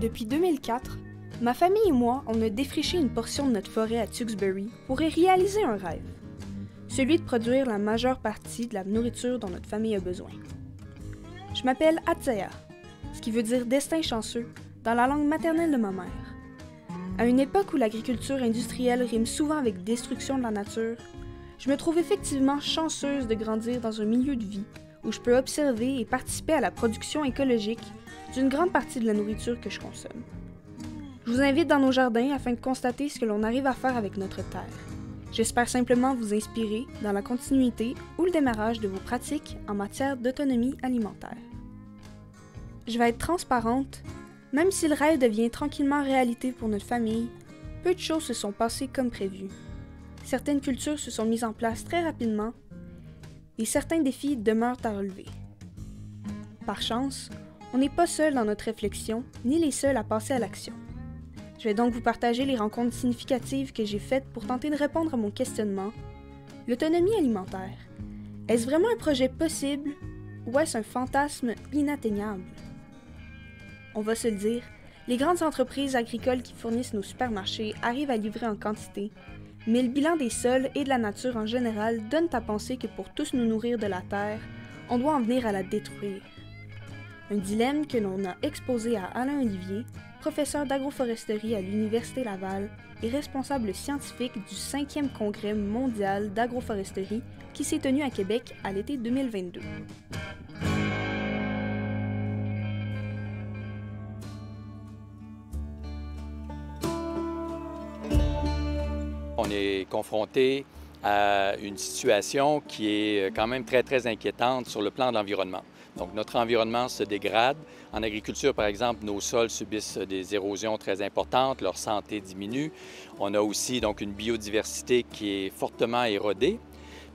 Depuis 2004, ma famille et moi, on a défriché une portion de notre forêt à Tewksbury pour y réaliser un rêve. Celui de produire la majeure partie de la nourriture dont notre famille a besoin. Je m'appelle Atsaya, ce qui veut dire destin chanceux dans la langue maternelle de ma mère. À une époque où l'agriculture industrielle rime souvent avec destruction de la nature, je me trouve effectivement chanceuse de grandir dans un milieu de vie où je peux observer et participer à la production écologique d'une grande partie de la nourriture que je consomme. Je vous invite dans nos jardins afin de constater ce que l'on arrive à faire avec notre terre. J'espère simplement vous inspirer dans la continuité ou le démarrage de vos pratiques en matière d'autonomie alimentaire. Je vais être transparente, même si le rêve devient tranquillement réalité pour notre famille, peu de choses se sont passées comme prévu. Certaines cultures se sont mises en place très rapidement et certains défis demeurent à relever. Par chance, on n'est pas seul dans notre réflexion, ni les seuls à passer à l'action. Je vais donc vous partager les rencontres significatives que j'ai faites pour tenter de répondre à mon questionnement. L'autonomie alimentaire, est-ce vraiment un projet possible ou est-ce un fantasme inatteignable? On va se le dire, les grandes entreprises agricoles qui fournissent nos supermarchés arrivent à livrer en quantité, mais le bilan des sols et de la nature en général donne à penser que pour tous nous nourrir de la terre, on doit en venir à la détruire. Un dilemme que l'on a exposé à Alain Olivier, professeur d'agroforesterie à l'Université Laval et responsable scientifique du 5e Congrès mondial d'agroforesterie qui s'est tenu à Québec à l'été 2022. On est confronté à une situation qui est quand même très inquiétante sur le plan de l'environnement. Donc, notre environnement se dégrade. En agriculture, par exemple, nos sols subissent des érosions très importantes, leur santé diminue. On a aussi donc une biodiversité qui est fortement érodée.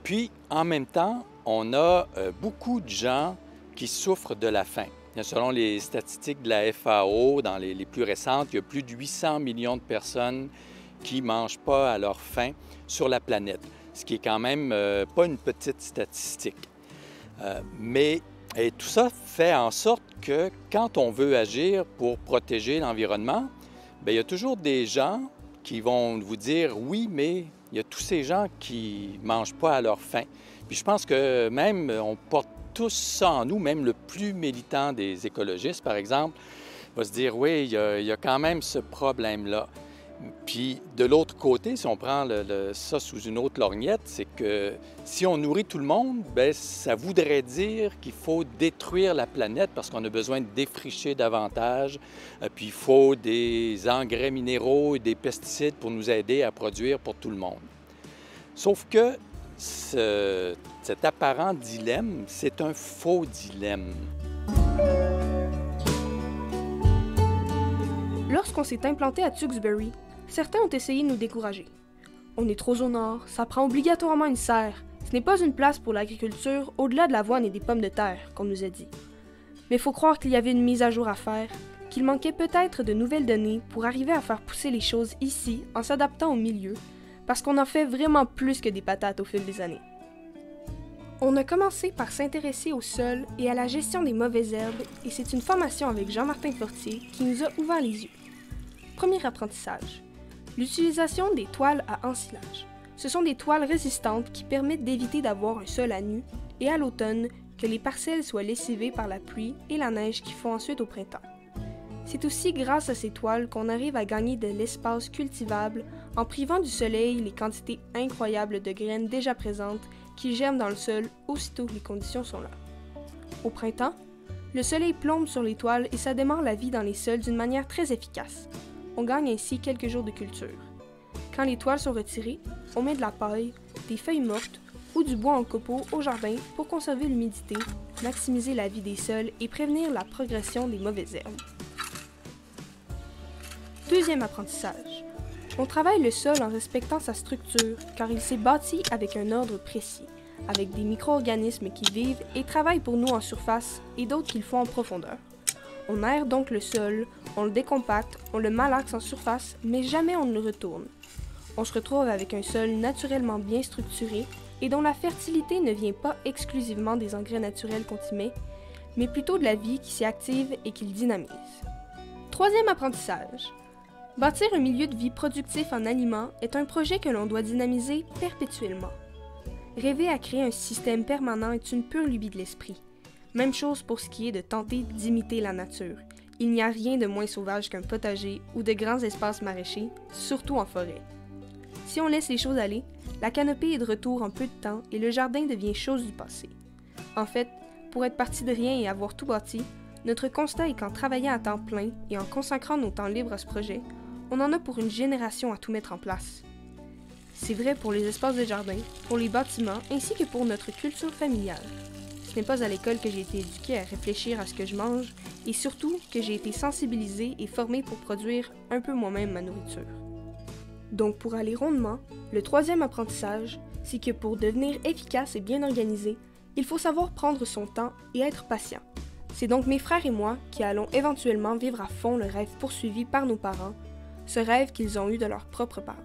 Puis, en même temps, on a beaucoup de gens qui souffrent de la faim. Selon les statistiques de la FAO, dans les plus récentes, il y a plus de 800 millions de personnes qui ne mangent pas à leur faim sur la planète, ce qui est quand même pas une petite statistique. Et tout ça fait en sorte que quand on veut agir pour protéger l'environnement, bien, il y a toujours des gens qui vont vous dire « oui, mais il y a tous ces gens qui ne mangent pas à leur faim ». Puis je pense que même on porte tous ça en nous, même le plus militant des écologistes, par exemple, va se dire « oui, il y a quand même ce problème-là ». Puis de l'autre côté, si on prend ça sous une autre lorgnette, c'est que si on nourrit tout le monde, bien, ça voudrait dire qu'il faut détruire la planète parce qu'on a besoin de défricher davantage. Puis il faut des engrais minéraux et des pesticides pour nous aider à produire pour tout le monde. Sauf que cet apparent dilemme, c'est un faux dilemme. Lorsqu'on s'est implanté à Tewksbury, certains ont essayé de nous décourager. On est trop au nord, ça prend obligatoirement une serre. Ce n'est pas une place pour l'agriculture au-delà de l'avoine et des pommes de terre, qu'on nous a dit. Mais il faut croire qu'il y avait une mise à jour à faire, qu'il manquait peut-être de nouvelles données pour arriver à faire pousser les choses ici en s'adaptant au milieu, parce qu'on en fait vraiment plus que des patates au fil des années. On a commencé par s'intéresser au sol et à la gestion des mauvaises herbes, et c'est une formation avec Jean-Martin Fortier qui nous a ouvert les yeux. Premier apprentissage. L'utilisation des toiles à ensilage. Ce sont des toiles résistantes qui permettent d'éviter d'avoir un sol à nu et à l'automne que les parcelles soient lessivées par la pluie et la neige qui font ensuite au printemps. C'est aussi grâce à ces toiles qu'on arrive à gagner de l'espace cultivable en privant du soleil les quantités incroyables de graines déjà présentes qui germent dans le sol aussitôt que les conditions sont là. Au printemps, le soleil plombe sur les toiles et ça démarre la vie dans les sols d'une manière très efficace. On gagne ainsi quelques jours de culture. Quand les toiles sont retirées, on met de la paille, des feuilles mortes ou du bois en copeaux au jardin pour conserver l'humidité, maximiser la vie des sols et prévenir la progression des mauvaises herbes. Deuxième apprentissage. On travaille le sol en respectant sa structure car il s'est bâti avec un ordre précis, avec des micro-organismes qui vivent et travaillent pour nous en surface et d'autres qui le font en profondeur. On aère donc le sol, on le décompacte, on le malaxe en surface, mais jamais on ne le retourne. On se retrouve avec un sol naturellement bien structuré et dont la fertilité ne vient pas exclusivement des engrais naturels qu'on y met, mais plutôt de la vie qui s'y active et qui le dynamise. Troisième apprentissage. Bâtir un milieu de vie productif en aliments est un projet que l'on doit dynamiser perpétuellement. Rêver à créer un système permanent est une pure lubie de l'esprit. Même chose pour ce qui est de tenter d'imiter la nature. Il n'y a rien de moins sauvage qu'un potager ou de grands espaces maraîchers, surtout en forêt. Si on laisse les choses aller, la canopée est de retour en peu de temps et le jardin devient chose du passé. En fait, pour être parti de rien et avoir tout bâti, notre constat est qu'en travaillant à temps plein et en consacrant nos temps libres à ce projet, on en a pour une génération à tout mettre en place. C'est vrai pour les espaces de jardin, pour les bâtiments, ainsi que pour notre culture familiale. Ce n'est pas à l'école que j'ai été éduquée à réfléchir à ce que je mange, et surtout que j'ai été sensibilisée et formée pour produire un peu moi-même ma nourriture. Donc pour aller rondement, le troisième apprentissage, c'est que pour devenir efficace et bien organisé, il faut savoir prendre son temps et être patient. C'est donc mes frères et moi qui allons éventuellement vivre à fond le rêve poursuivi par nos parents, ce rêve qu'ils ont eu de leurs propres parents.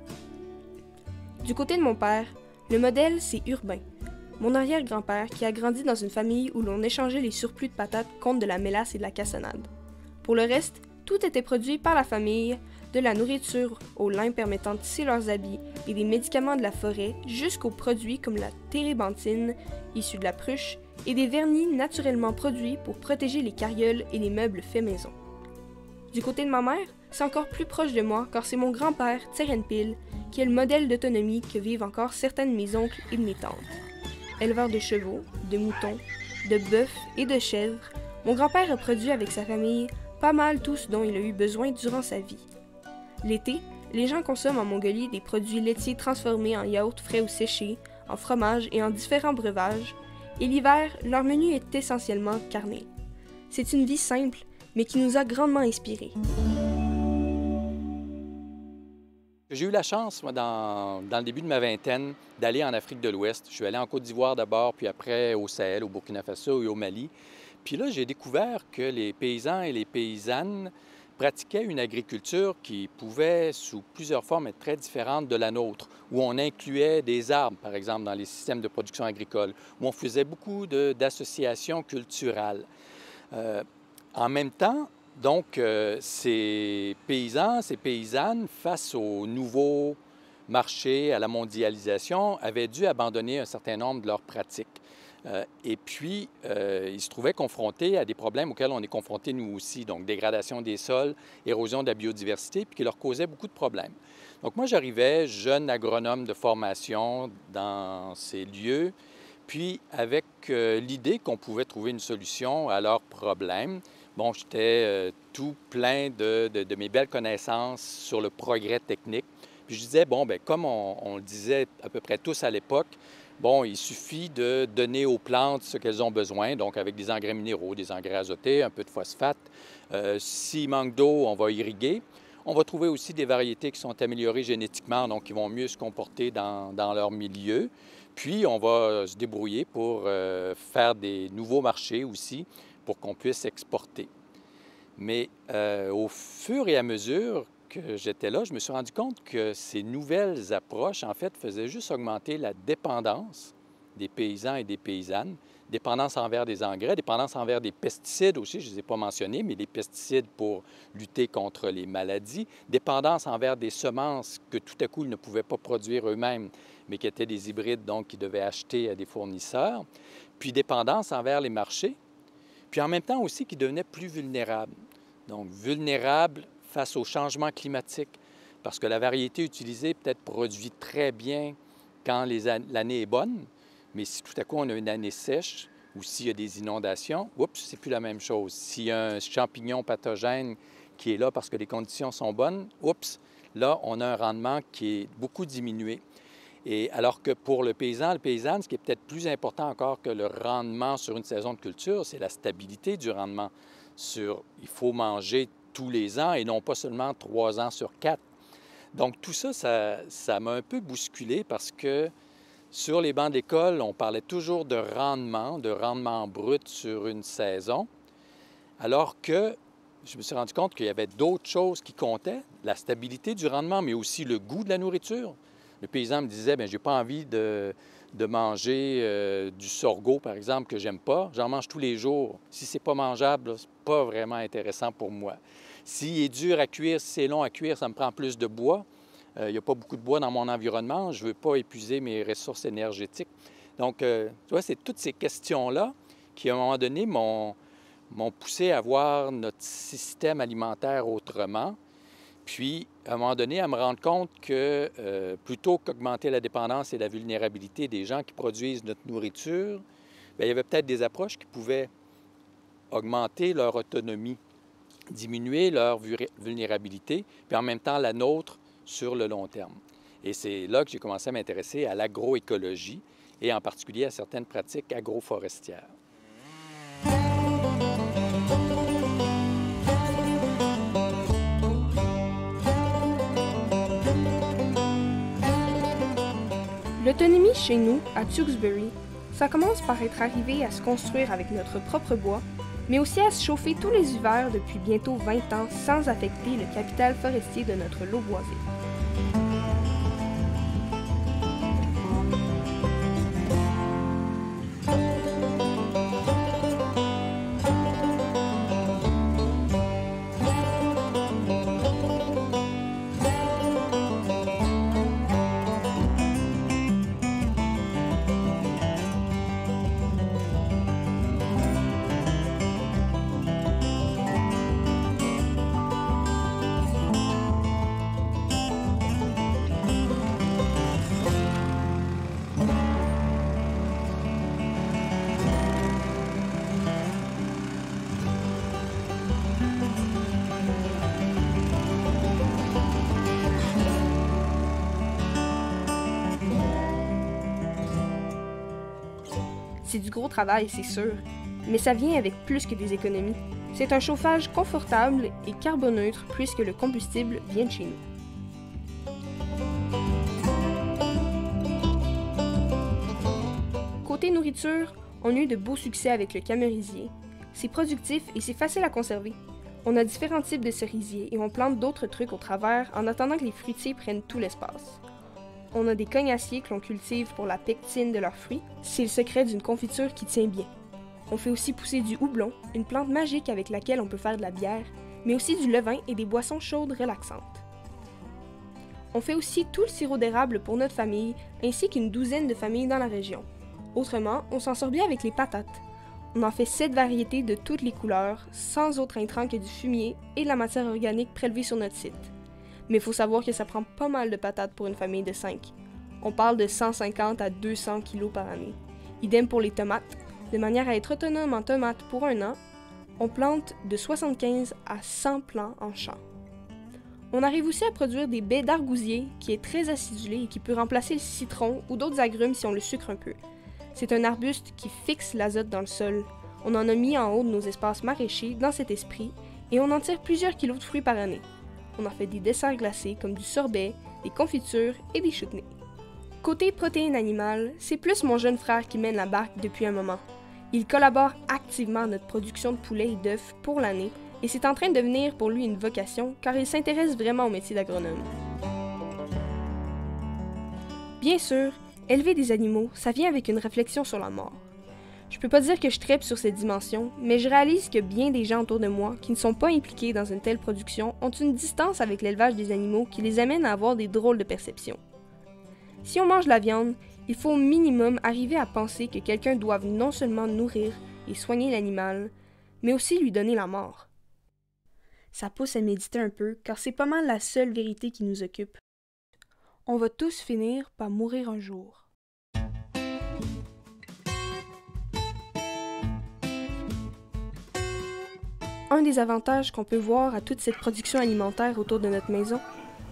Du côté de mon père, le modèle, c'est urbain. Mon arrière-grand-père qui a grandi dans une famille où l'on échangeait les surplus de patates contre de la mélasse et de la cassonade. Pour le reste, tout était produit par la famille, de la nourriture au lin permettant de tisser leurs habits et des médicaments de la forêt jusqu'aux produits comme la térébenthine, issue de la pruche, et des vernis naturellement produits pour protéger les carrioles et les meubles faits maison. Du côté de ma mère, c'est encore plus proche de moi car c'est mon grand-père, Tserenpil, qui est le modèle d'autonomie que vivent encore certaines de mes oncles et de mes tantes. Éleveur de chevaux, de moutons, de bœufs et de chèvres, mon grand-père a produit avec sa famille pas mal tout ce dont il a eu besoin durant sa vie. L'été, les gens consomment en Mongolie des produits laitiers transformés en yaourt frais ou séchés, en fromage et en différents breuvages, et l'hiver, leur menu est essentiellement carné. C'est une vie simple, mais qui nous a grandement inspirés. J'ai eu la chance, moi, dans le début de ma vingtaine, d'aller en Afrique de l'Ouest. Je suis allé en Côte d'Ivoire d'abord, puis après au Sahel, au Burkina Faso et au Mali. Puis là, j'ai découvert que les paysans et les paysannes pratiquaient une agriculture qui pouvait, sous plusieurs formes, être très différente de la nôtre, où on incluait des arbres, par exemple, dans les systèmes de production agricole, où on faisait beaucoup d'associations culturelles. En même temps, donc, ces paysans, ces paysannes, face au nouveau marché, à la mondialisation, avaient dû abandonner un certain nombre de leurs pratiques. Et puis, ils se trouvaient confrontés à des problèmes auxquels on est confrontés nous aussi, donc dégradation des sols, érosion de la biodiversité, puis qui leur causaient beaucoup de problèmes. Donc moi, j'arrivais, jeune agronome de formation dans ces lieux, puis avec l'idée qu'on pouvait trouver une solution à leurs problèmes. Bon, j'étais tout plein de mes belles connaissances sur le progrès technique. Puis je disais, bon, bien, comme on le disait à peu près tous à l'époque, bon, il suffit de donner aux plantes ce qu'elles ont besoin, donc avec des engrais minéraux, des engrais azotés, un peu de phosphate. S'il manque d'eau, on va irriguer. On va trouver aussi des variétés qui sont améliorées génétiquement, donc qui vont mieux se comporter dans leur milieu. Puis, on va se débrouiller pour faire des nouveaux marchés aussi, pour qu'on puisse exporter. Mais au fur et à mesure que j'étais là, je me suis rendu compte que ces nouvelles approches, en fait, faisaient juste augmenter la dépendance des paysans et des paysannes, dépendance envers des engrais, dépendance envers des pesticides aussi, je ne les ai pas mentionnés, mais les pesticides pour lutter contre les maladies, dépendance envers des semences que tout à coup ils ne pouvaient pas produire eux-mêmes, mais qui étaient des hybrides, donc qu'ils devaient acheter à des fournisseurs, puis dépendance envers les marchés, puis en même temps aussi qui devenaient plus vulnérables. Donc vulnérables face au changement climatique, parce que la variété utilisée peut-être produit très bien quand l'année est bonne, mais si tout à coup on a une année sèche ou s'il y a des inondations, oups, c'est plus la même chose. S'il y a un champignon pathogène qui est là parce que les conditions sont bonnes, oups, là, on a un rendement qui est beaucoup diminué. Et alors que pour le paysan, le paysanne, ce qui est peut-être plus important encore que le rendement sur une saison de culture, c'est la stabilité du rendement. Il faut manger tous les ans et non pas seulement 3 ans sur 4. Donc tout ça, ça m'a un peu bousculé parce que sur les bancs d'école, on parlait toujours de rendement brut sur une saison, alors que je me suis rendu compte qu'il y avait d'autres choses qui comptaient, la stabilité du rendement, mais aussi le goût de la nourriture. Le paysan me disait, bien, j'ai pas envie de de manger du sorgho, par exemple, que j'aime pas. J'en mange tous les jours. Si c'est pas mangeable, c'est pas vraiment intéressant pour moi. S'il est dur à cuire, si c'est long à cuire, ça me prend plus de bois. Il n'y a pas beaucoup de bois dans mon environnement. Je ne veux pas épuiser mes ressources énergétiques. Donc, tu vois, c'est toutes ces questions-là qui, à un moment donné, m'ont poussé à voir notre système alimentaire autrement. Puis, à un moment donné, à me rendre compte que plutôt qu'augmenter la dépendance et la vulnérabilité des gens qui produisent notre nourriture, bien, il y avait peut-être des approches qui pouvaient augmenter leur autonomie, diminuer leur vulnérabilité, puis en même temps la nôtre sur le long terme. Et c'est là que j'ai commencé à m'intéresser à l'agroécologie et en particulier à certaines pratiques agroforestières. L'autonomie chez nous, à Tewksbury, ça commence par être arrivé à se construire avec notre propre bois, mais aussi à se chauffer tous les hivers depuis bientôt 20 ans sans affecter le capital forestier de notre lot boisé. C'est du gros travail, c'est sûr, mais ça vient avec plus que des économies. C'est un chauffage confortable et carboneutre puisque le combustible vient de chez nous. Côté nourriture, on a eu de beaux succès avec le camérisier. C'est productif et c'est facile à conserver. On a différents types de cerisiers et on plante d'autres trucs au travers en attendant que les fruitiers prennent tout l'espace. On a des cognaciers que l'on cultive pour la pectine de leurs fruits. C'est le secret d'une confiture qui tient bien. On fait aussi pousser du houblon, une plante magique avec laquelle on peut faire de la bière, mais aussi du levain et des boissons chaudes relaxantes. On fait aussi tout le sirop d'érable pour notre famille, ainsi qu'une douzaine de familles dans la région. Autrement, on s'en sort bien avec les patates. On en fait 7 variétés de toutes les couleurs, sans autre intrant que du fumier et de la matière organique prélevée sur notre site. Mais il faut savoir que ça prend pas mal de patates pour une famille de 5. On parle de 150 à 200 kg par année. Idem pour les tomates. De manière à être autonome en tomates pour 1 an, on plante de 75 à 100 plants en champ. On arrive aussi à produire des baies d'argousier qui est très acidulé et qui peut remplacer le citron ou d'autres agrumes si on le sucre un peu. C'est un arbuste qui fixe l'azote dans le sol. On en a mis en haut de nos espaces maraîchers dans cet esprit et on en tire plusieurs kilos de fruits par année. On en fait des desserts glacés comme du sorbet, des confitures et des chutneys. Côté protéines animales, c'est plus mon jeune frère qui mène la barque depuis un moment. Il collabore activement à notre production de poulet et d'œufs pour l'année et c'est en train de devenir pour lui une vocation car il s'intéresse vraiment au métier d'agronome. Bien sûr, élever des animaux, ça vient avec une réflexion sur la mort. Je peux pas dire que je tripe sur cette dimension, mais je réalise que bien des gens autour de moi qui ne sont pas impliqués dans une telle production ont une distance avec l'élevage des animaux qui les amène à avoir des drôles de perceptions. Si on mange la viande, il faut au minimum arriver à penser que quelqu'un doive non seulement nourrir et soigner l'animal, mais aussi lui donner la mort. Ça pousse à méditer un peu, car c'est pas mal la seule vérité qui nous occupe. On va tous finir par mourir un jour. Un des avantages qu'on peut voir à toute cette production alimentaire autour de notre maison,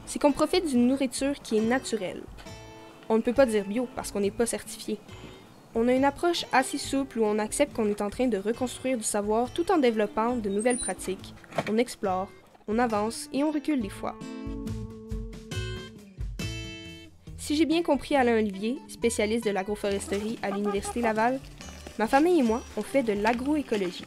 c'est qu'on profite d'une nourriture qui est naturelle. On ne peut pas dire bio parce qu'on n'est pas certifié. On a une approche assez souple où on accepte qu'on est en train de reconstruire du savoir tout en développant de nouvelles pratiques. On explore, on avance et on recule des fois. Si j'ai bien compris Alain Olivier, spécialiste de l'agroforesterie à l'Université Laval, ma famille et moi, on fait de l'agroécologie.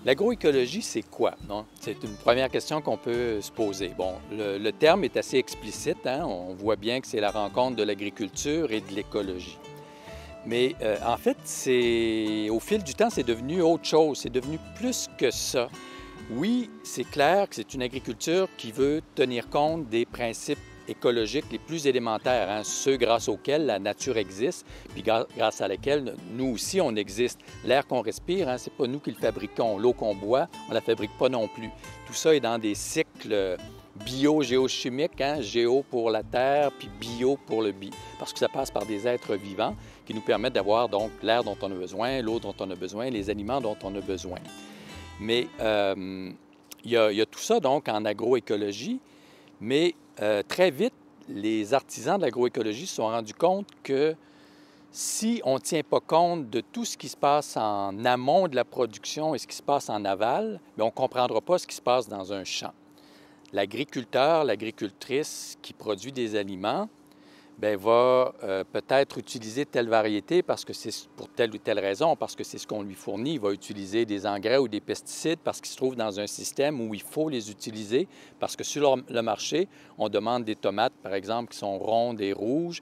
L'agroécologie, c'est quoi? Non? C'est une première question qu'on peut se poser. Bon, le terme est assez explicite, hein? On voit bien que c'est la rencontre de l'agriculture et de l'écologie. Mais en fait, au fil du temps, c'est devenu autre chose, c'est devenu plus que ça. Oui, c'est clair que c'est une agriculture qui veut tenir compte des principes écologiques les plus élémentaires, hein, ceux grâce auxquels la nature existe, puis grâce à lesquels nous aussi on existe. L'air qu'on respire, hein, c'est pas nous qui le fabriquons. L'eau qu'on boit, on la fabrique pas non plus. Tout ça est dans des cycles bio-géochimiques, hein, géo pour la terre, puis bio pour le parce que ça passe par des êtres vivants qui nous permettent d'avoir donc l'air dont on a besoin, l'eau dont on a besoin, les aliments dont on a besoin. Mais il y a tout ça donc en agroécologie, mais très vite, les artisans de l'agroécologie se sont rendus compte que si on ne tient pas compte de tout ce qui se passe en amont de la production et ce qui se passe en aval, bien, on ne comprendra pas ce qui se passe dans un champ. L'agriculteur, l'agricultrice qui produit des aliments, bien, va peut-être utiliser telle variété parce que c'est pour telle ou telle raison, parce que c'est ce qu'on lui fournit. Il va utiliser des engrais ou des pesticides parce qu'il se trouve dans un système où il faut les utiliser, parce que sur le marché, on demande des tomates, par exemple, qui sont rondes et rouges,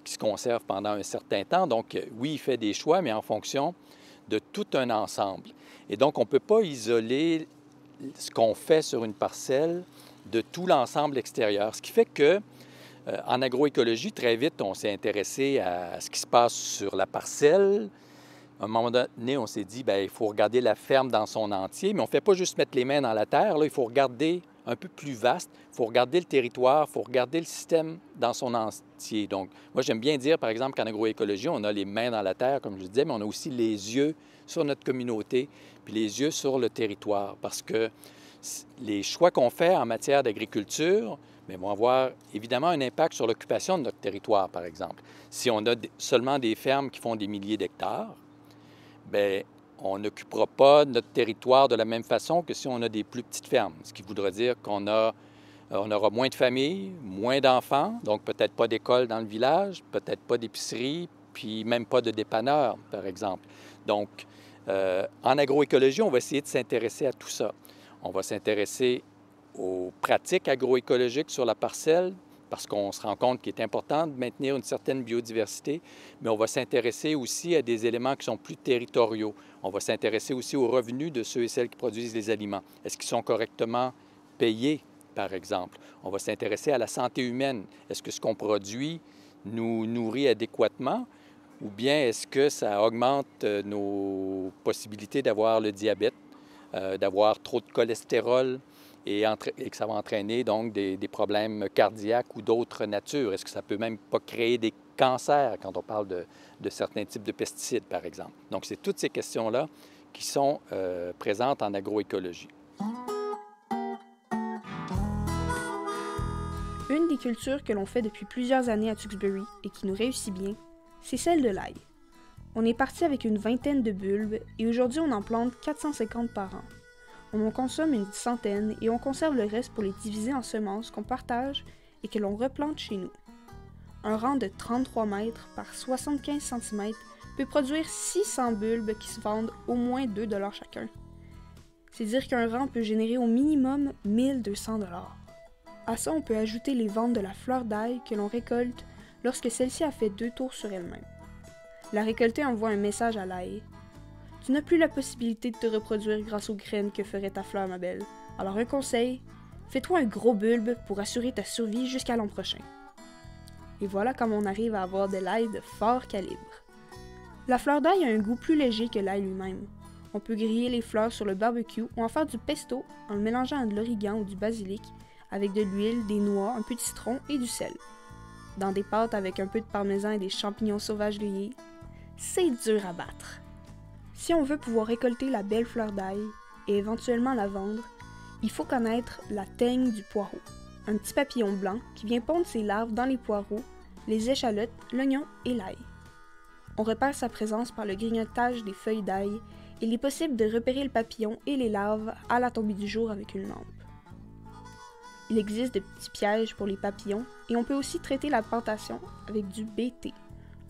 qui se conservent pendant un certain temps. Donc, oui, il fait des choix, mais en fonction de tout un ensemble. Et donc, on ne peut pas isoler ce qu'on fait sur une parcelle de tout l'ensemble extérieur, ce qui fait que en agroécologie, très vite, on s'est intéressé à ce qui se passe sur la parcelle. À un moment donné, on s'est dit, bien, il faut regarder la ferme dans son entier, mais on ne fait pas juste mettre les mains dans la terre. Là, il faut regarder un peu plus vaste. Il faut regarder le territoire, il faut regarder le système dans son entier. Donc, moi, j'aime bien dire, par exemple, qu'en agroécologie, on a les mains dans la terre, comme je disais, mais on a aussi les yeux sur notre communauté, puis les yeux sur le territoire, parce que les choix qu'on fait en matière d'agriculture, mais vont avoir évidemment un impact sur l'occupation de notre territoire, par exemple. Si on a seulement des fermes qui font des milliers d'hectares, bien, on n'occupera pas notre territoire de la même façon que si on a des plus petites fermes, ce qui voudra dire qu'on aura moins de familles, moins d'enfants, donc peut-être pas d'école dans le village, peut-être pas d'épicerie, puis même pas de dépanneur, par exemple. Donc, en agroécologie, on va essayer de s'intéresser à tout ça. On va s'intéresser aux pratiques agroécologiques sur la parcelle, parce qu'on se rend compte qu'il est important de maintenir une certaine biodiversité, mais on va s'intéresser aussi à des éléments qui sont plus territoriaux. On va s'intéresser aussi aux revenus de ceux et celles qui produisent les aliments. Est-ce qu'ils sont correctement payés, par exemple? On va s'intéresser à la santé humaine. Est-ce que ce qu'on produit nous nourrit adéquatement, ou bien est-ce que ça augmente nos possibilités d'avoir le diabète, d'avoir trop de cholestérol, et que ça va entraîner donc des problèmes cardiaques ou d'autres natures? Est-ce que ça peut même pas créer des cancers quand on parle de certains types de pesticides, par exemple? Donc, c'est toutes ces questions-là qui sont présentes en agroécologie. Une des cultures que l'on fait depuis plusieurs années à Tewksbury et qui nous réussit bien, c'est celle de l'ail. On est parti avec une vingtaine de bulbes et aujourd'hui on en plante 450 par an. On en consomme une centaine et on conserve le reste pour les diviser en semences qu'on partage et que l'on replante chez nous. Un rang de 33 mètres par 75 cm peut produire 600 bulbes qui se vendent au moins 2 $ chacun. C'est dire qu'un rang peut générer au minimum 1200 $. À ça, on peut ajouter les ventes de la fleur d'ail que l'on récolte lorsque celle-ci a fait 2 tours sur elle-même. La récolter envoie un message à l'ail. Tu n'as plus la possibilité de te reproduire grâce aux graines que ferait ta fleur, ma belle. Alors un conseil, fais-toi un gros bulbe pour assurer ta survie jusqu'à l'an prochain. Et voilà comment on arrive à avoir de l'ail de fort calibre. La fleur d'ail a un goût plus léger que l'ail lui-même. On peut griller les fleurs sur le barbecue ou en faire du pesto en le mélangeant à de l'origan ou du basilic avec de l'huile, des noix, un peu de citron et du sel. Dans des pâtes avec un peu de parmesan et des champignons sauvages grillés, c'est dur à battre. Si on veut pouvoir récolter la belle fleur d'ail et éventuellement la vendre, il faut connaître la teigne du poireau, un petit papillon blanc qui vient pondre ses larves dans les poireaux, les échalotes, l'oignon et l'ail. On repère sa présence par le grignotage des feuilles d'ail et il est possible de repérer le papillon et les larves à la tombée du jour avec une lampe. Il existe de petits pièges pour les papillons et on peut aussi traiter la plantation avec du BT,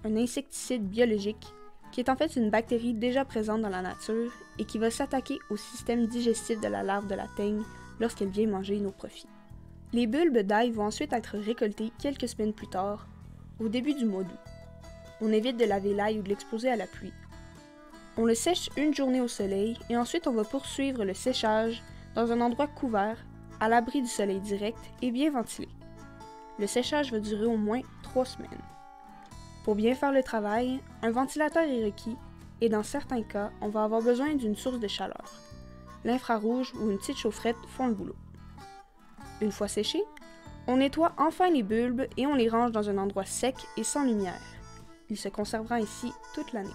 un insecticide biologique qui est en fait une bactérie déjà présente dans la nature et qui va s'attaquer au système digestif de la larve de la teigne lorsqu'elle vient manger nos profits. Les bulbes d'ail vont ensuite être récoltés quelques semaines plus tard, au début du mois d'août. On évite de laver l'ail ou de l'exposer à la pluie. On le sèche une journée au soleil et ensuite on va poursuivre le séchage dans un endroit couvert, à l'abri du soleil direct et bien ventilé. Le séchage va durer au moins 3 semaines. Pour bien faire le travail, un ventilateur est requis et dans certains cas, on va avoir besoin d'une source de chaleur. L'infrarouge ou une petite chaufferette font le boulot. Une fois séchés, on nettoie enfin les bulbes et on les range dans un endroit sec et sans lumière. Il se conservera ainsi toute l'année.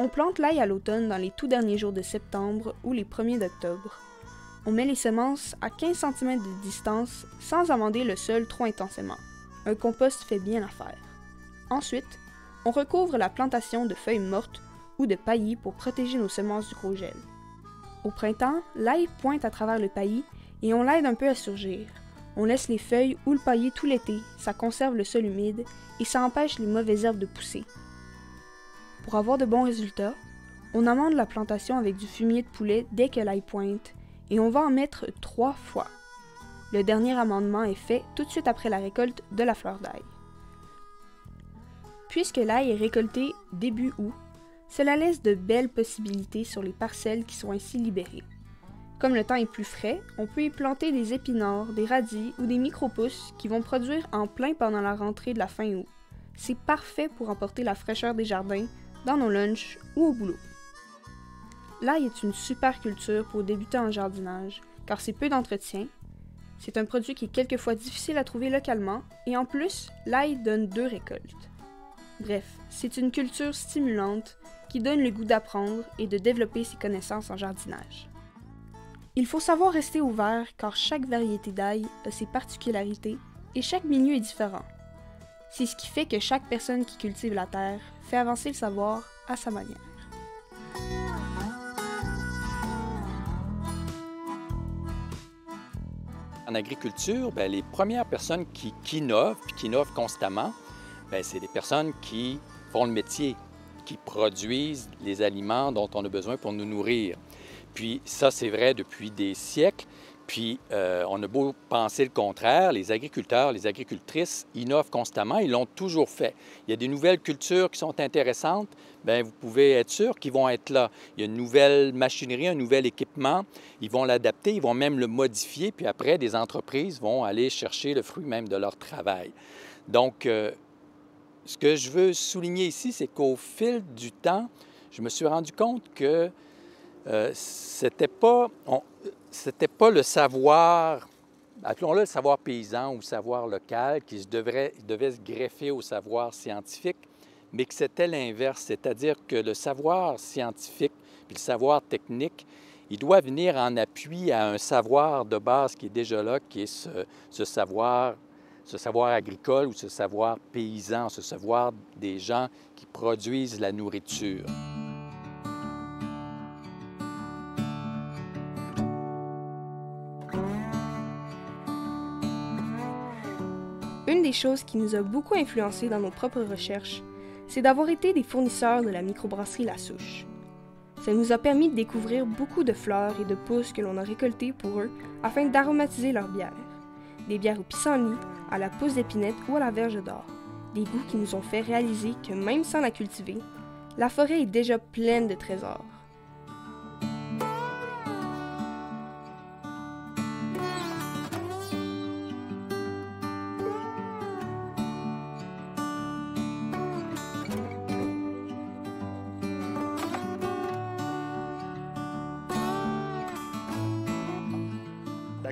On plante l'ail à l'automne dans les tout derniers jours de septembre ou les premiers d'octobre. On met les semences à 15 cm de distance sans amender le sol trop intensément. Un compost fait bien l'affaire. Ensuite, on recouvre la plantation de feuilles mortes ou de paillis pour protéger nos semences du gros gel. Au printemps, l'ail pointe à travers le paillis et on l'aide un peu à surgir. On laisse les feuilles ou le paillis tout l'été, ça conserve le sol humide et ça empêche les mauvaises herbes de pousser. Pour avoir de bons résultats, on amende la plantation avec du fumier de poulet dès que l'ail pointe et on va en mettre 3 fois. Le dernier amendement est fait tout de suite après la récolte de la fleur d'ail. Puisque l'ail est récolté début août, cela laisse de belles possibilités sur les parcelles qui sont ainsi libérées. Comme le temps est plus frais, on peut y planter des épinards, des radis ou des micro-pousses qui vont produire en plein pendant la rentrée de la fin août. C'est parfait pour emporter la fraîcheur des jardins dans nos lunchs ou au boulot. L'ail est une super culture pour débuter en jardinage, car c'est peu d'entretien. C'est un produit qui est quelquefois difficile à trouver localement, et en plus, l'ail donne 2 récoltes. Bref, c'est une culture stimulante qui donne le goût d'apprendre et de développer ses connaissances en jardinage. Il faut savoir rester ouvert car chaque variété d'ail a ses particularités et chaque milieu est différent. C'est ce qui fait que chaque personne qui cultive la terre fait avancer le savoir à sa manière. En agriculture, les premières personnes qui innovent, puis qui innovent constamment, c'est des personnes qui font le métier, qui produisent les aliments dont on a besoin pour nous nourrir. Puis ça, c'est vrai depuis des siècles. Puis on a beau penser le contraire, les agriculteurs, les agricultrices innovent constamment, ils l'ont toujours fait. Il y a des nouvelles cultures qui sont intéressantes, vous pouvez être sûr qu'ils vont être là. Il y a une nouvelle machinerie, un nouvel équipement, ils vont l'adapter, ils vont même le modifier, puis après, des entreprises vont aller chercher le fruit même de leur travail. Donc, ce que je veux souligner ici, c'est qu'au fil du temps, je me suis rendu compte que c'était pas le savoir, appelons-le le savoir paysan ou le savoir local, qui devait se greffer au savoir scientifique, mais que c'était l'inverse, c'est-à-dire que le savoir scientifique puis le savoir technique, il doit venir en appui à un savoir de base qui est déjà là, qui est ce savoir agricole ou ce savoir paysan, ce savoir des gens qui produisent la nourriture. Une des choses qui nous a beaucoup influencés dans nos propres recherches, c'est d'avoir été des fournisseurs de la microbrasserie La Souche. Ça nous a permis de découvrir beaucoup de fleurs et de pousses que l'on a récoltées pour eux afin d'aromatiser leurs bières. Des bières au pissenlit, à la pousse d'épinette ou à la verge d'or. Des goûts qui nous ont fait réaliser que même sans la cultiver, la forêt est déjà pleine de trésors.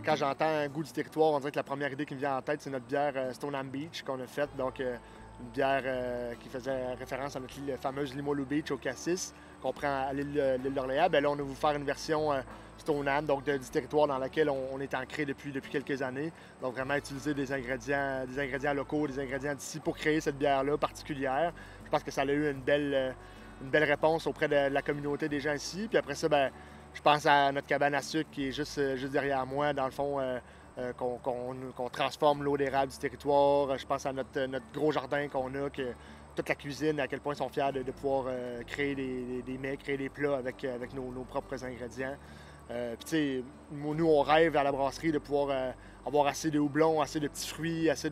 Quand j'entends un goût du territoire, on dirait que la première idée qui me vient en tête, c'est notre bière Stoneham Beach qu'on a faite. Donc, une bière qui faisait référence à notre fameuse Limoilou Beach au Cassis, qu'on prend à l'île d'Orléans. Là, on a voulu faire une version Stoneham, donc du territoire dans lequel on est ancré depuis quelques années. Donc, vraiment utiliser des ingrédients locaux, des ingrédients d'ici pour créer cette bière-là particulière. Je pense que ça a eu une belle réponse auprès de la communauté des gens ici. Puis après ça, je pense à notre cabane à sucre qui est juste derrière moi, dans le fond, qu'on transforme l'eau d'érable du territoire. Je pense à notre gros jardin qu'on a, toute la cuisine, à quel point ils sont fiers de pouvoir créer des mets, créer des plats avec nos propres ingrédients. Puis tu sais, nous, on rêve à la brasserie de pouvoir avoir assez de houblon, assez de petits fruits, assez